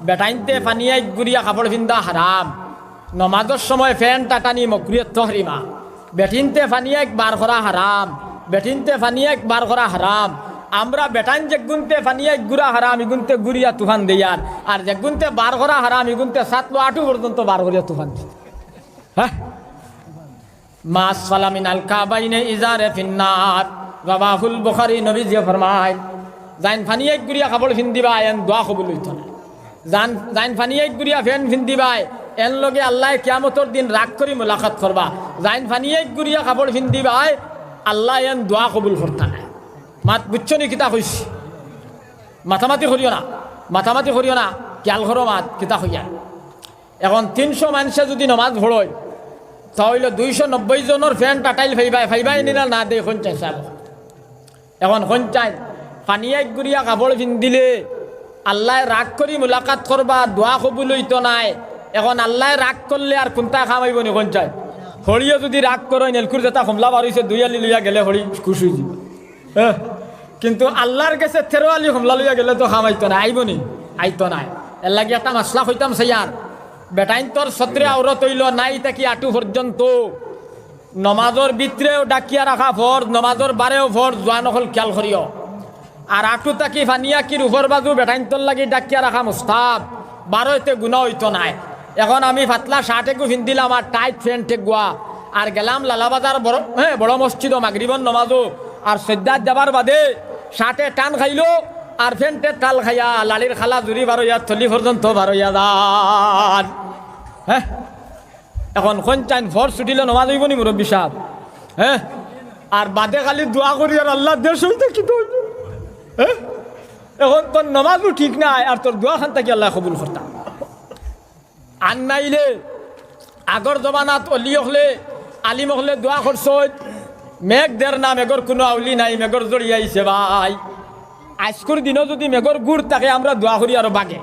বেটাইনতে ফানিয়াই গুড়িয়া কাপড় পিন্দা হারাম, নমাজের সময় ফ্যান টাটানি মকরুহে তহরিমা, বেটিনতে ফানিয়াক বার করা হারাম, বেটিনতে ফানিয়াক বার করা হারাম। আমরা বেটাইন যেগুনতে ফানিয়াক গুড়া হারাম ইগুনতে গুড়িয়া তুফান দেয়ার, আর যেগুনতে বার করা হারাম ইগুনতে 7 8 পর্যন্ত বার করিয়া তুফান। হ্যাঁ, মাস সালামিনাল কাবাইনে ইজারে ফিন্নার, রাওয়াহুল বুখারী। নবীজি ফরমায় জাইন ফানিয়াক গুড়িয়া কাপড় পিন্দিবা এন দোয়া কবুল হইতো না। জাইন ফানিয়াক গুড়িয়া ফ্যান পিন্দিবাই এন লগে আল্লাহ কিয়ামতর দিন রাগ করি মোলাকাত করবা। জাইন ফানিয়াক গুড়িয়া কাপড় পিন্দিবাই আল্লাহ এন দোয়া কবুল করতা না। মাত বুঝছো নি কিতা কইছি? মাথামাতি করিও না, মাথামাতি করিও না, খেয়াল করো মাত কিতা হইয়া। এখন 300 মানুষে যদি নমাজ পড়য় তাহলে 290 জনের ফ্যান টাটাইল ফাইবাই নিনা না দে সঞ্চাই চাব। এখন সঞ্চাই ফানিয়াক গুড়িয়া কাপড় পিন্দিলে আল্লাহ রাগ করি মোলাকাত করবা, দোয়া কবুল হইতো নাই। এখন আল্লাহ রাগ করলে আর কোনটা খামাইব নি সঞ্চাই? হরিও যদি রাগ করো নেলকুর যেটা হমলা বাড়িছে 2 আলি লইয়া গেলে হরি খুশ হয়ে যাব। কিন্তু আল্লাহর কাছে 13 আলি হমলা লইয়া গেলে তো খামাইতো না, আইব নি? আইতো নাই। এর লাগে একটা মাসলা হইতাম সাইয়ার, বেটাইন তোর 17 আওরত হইল নাই তাকি আটু পর্যন্ত নমাজর ভিতরেও ডাকিয়া রাখা ফরজ, নমাজর বারেও ফরজ, জোয়ান হল খেয়াল করিও। আর আটু তাকি ফানিয়া কির উপর বাজু বেটাইন তোর লাগি ডাকিয়া রাখা মুস্তাব, 12তে গুণা হইতো নাই। এখন আমি ফাতলা শার্ট একু পিন্দিলাম আর টাইট প্যান্ট গুয়া আর গেলাম লালাবাজার বড় মসজিদ মাগরিবন নমাজও, আর সজ্জাত যাবার বাদে শার্টে টান খাইলো আর প্যান্টে টাল খাইয়া লালির খালা জুড়ি বারোয়া থলি পর্যন্ত বারোয়া যান। হ্যাঁ, এখন সঞ্চাইন ফর ছুটিলে নমাজ হইব নি মুরব্বী সাহেব? হ্যাঁ, আর বাদে খালি দোয়া করি আর আল্লাহ দেশ হইতে কি হইব। হ্যাঁ, এখন তোর নমাজও ঠিক নাই আর তোর দোয়া খান থাকি আল্লাহ কবুল করতাম। আন নাইলে আগর জমানাত অলি হলে আলিম হলে দোয়া করছ মেঘ দের না, মেঘর কোনো আউলি নাই, মেঘর জড়িয়াইছে ভাই। আজকের দিনও যদি মেঘর গুড় থাকে আমরা দোয়া করি আরো বাগে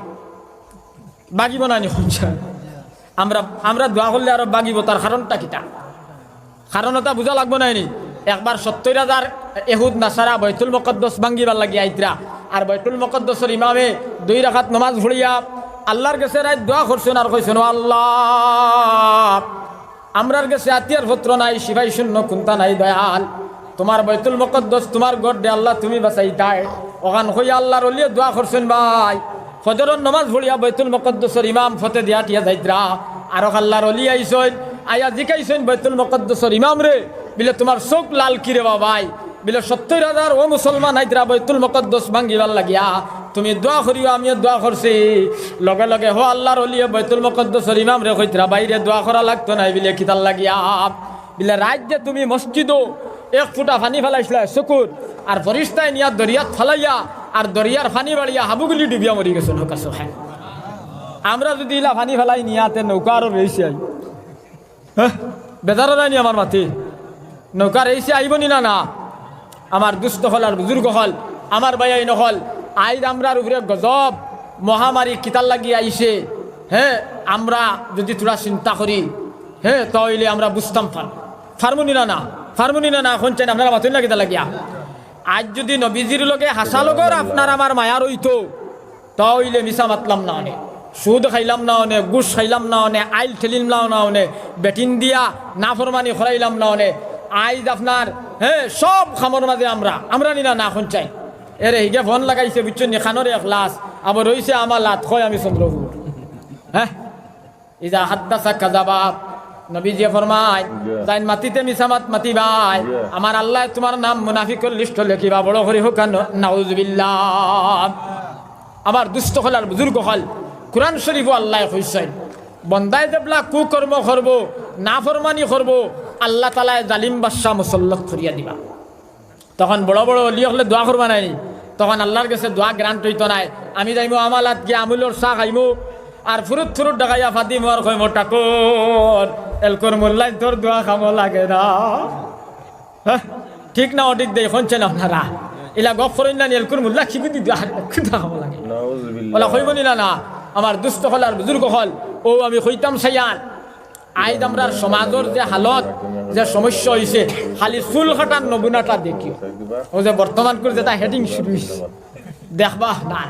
বাগিব না নি? আমরা দোয়া করলে আরো বাগিব, তার কারণটা কিটা? কারণটা বুঝা লাগবো নাইনি? একবার 70,000 এহুদ নাসারা বাইতুল মুকদ্দাস ভাঙ্গিবার লাগি আইতরা, আর বাইতুল মুকদ্দাসের ইমামে 2 রাকাত নামাজ পড়িয়া আল্লাহর কাছে রাত দোয়া করছেন আর কইছেন, আল্লাহ আমরার কাছে আতিয়ার পত্র নাই, সিপাই শূন্য কুন্তা নাই, দয়াল তোমার বাইতুল মুকদ্দাস তোমার গড়ে আল্লাহ তুমি বাঁচাইতাই। ওখান হইয়া আল্লাহর ওলিয়ে দোয়া করছেন ভাই। ফজরের নামাজ পড়িয়া বাইতুল মুকদ্দাসের ইমাম ফতে দিয়া টিয়া যাইতরা, আর আল্লাহর ওলি আইছেন আয়া জিকাইছেন বাইতুল মুকদ্দাসের ইমাম রে বিলে তোমার চোখ লাল কিরে বাবাই, বিলে 70,000 ও মুসলমান আইতরা বাইতুল মুকদ্দাস ভাঙ্গিবার লাগিয়া তুমি দোয়া করিও, আমিও দোয়া করছি। লগে লগে হো আল্লাহর ওলিয়ে বাইতুল মুকদ্দাসের ইমাম রে কইতরা বাইরে দোয়া করা লাগতো নাই বিলে কিতাল লাগিয়া, বিলে রাত যে তুমি মসজিদও 1 ফুটা পানি ফেলাইছিলা চকুর, আর ফরিস্তায় নিয়া দরিয়াত ফেলাইয়া আর দরিয়ার পানি বাড়িয়া হাবুগুলি ডুবিয়া মরি গেছে নৌকা সোহায়। আমরা যদি ইলা পানি ফেলাই নিয়াতে নৌকা আরো রয়েছে আই। হ্যাঁ, বেজারও নাই নি আমার মাতি? নৌকা রয়েছে আইব নি? না না, আমার দুস্থ হল আর বুজুর্গ হল, আমার ভাই নহল, আইজ আমরার উপরে গজব মহামারী কিতাল লাগিয়ে আইছে। হ্যাঁ, আমরা যদি তোরা চিন্তা করি, হ্যাঁ তাহলে আমরা বুঝতাম ফার্মুনি না না, ফার্মুনি না না এখন চাই আপনারা মাতুন না কিতা লাগিয়া। আজ যদি নবীজির লগে হাসা লগর আপনার আমার মায়া রইতো তাহলে মিশা মাতলাম না অনেক, সুদ খাইলাম না অনেক, গুস খাইলাম না অনেক, আইল ঠেলিলাম না অনেক, বেটিন দিয়া নাফরমানি খরাইলাম না অনেক। আইজ আপনার হ্যাঁ সব খামর মাঝে আমরা নিনা না এখন চাই। এরে হিগে ফোন লাগাইছে বুঝছেন নি, খানোর এক লাশ আবার রয়েছে আমার লাত হয় আমি চন্দ্রপুর। হ্যাঁ, ইজা হাদ্দাসা কাযাবাত, নবীজি ফরমায় তাইন মাতিতে মিছামাত মাতিবাই, আমার আল্লাহ তোমার নাম মুনাফিকের লিস্ট লেখিবা, বড় করে হোক নাউজুবিল্লাহ। আমার দুস্থ হল আর বুজুর্গ হল, কুরআন শরীফ আল্লাহ কইছেন বন্দায় দেবলা কুকর্ম করব, নাফরমানি করব, আল্লাহ তাআলা জালিম বাদশা মুসল্লত করিয়া দিবা। তখন বড় বড় অলি হলে দোয়া করবা নাই, তখন আল্লাহর কাছে দোয়া গ্রান্ট হইতো নাই। আমি যাইমো আমালাত গিয়ে আমুলের চাহ খাইমো আর ফুরুত ফুরুত ডাকাইয়া ফাতি মোর কইমো টাকর এলকর মোল্লাই তোর দোয়া খামো লাগে না। হ্যাঁ, ঠিক না অধিক দেই শুনছেন আপনারা? এলা গপ করেন না, এলকর মোল্লা কি বুদ্ধি দোয়া খামো লাগে ওলা কইব নিলা না। আমার দুস্থ হল আর বুজুর্গ হল, ও আমি কইতাম সাইয়ান আইজ আমরার সমাজের যে হালত যে সমস্যা হয়েছে, খালি চুল কাটার নমুনাটা দেখি ও যে বর্তমান করে যেটা হেডিং শুরু দেখবা না।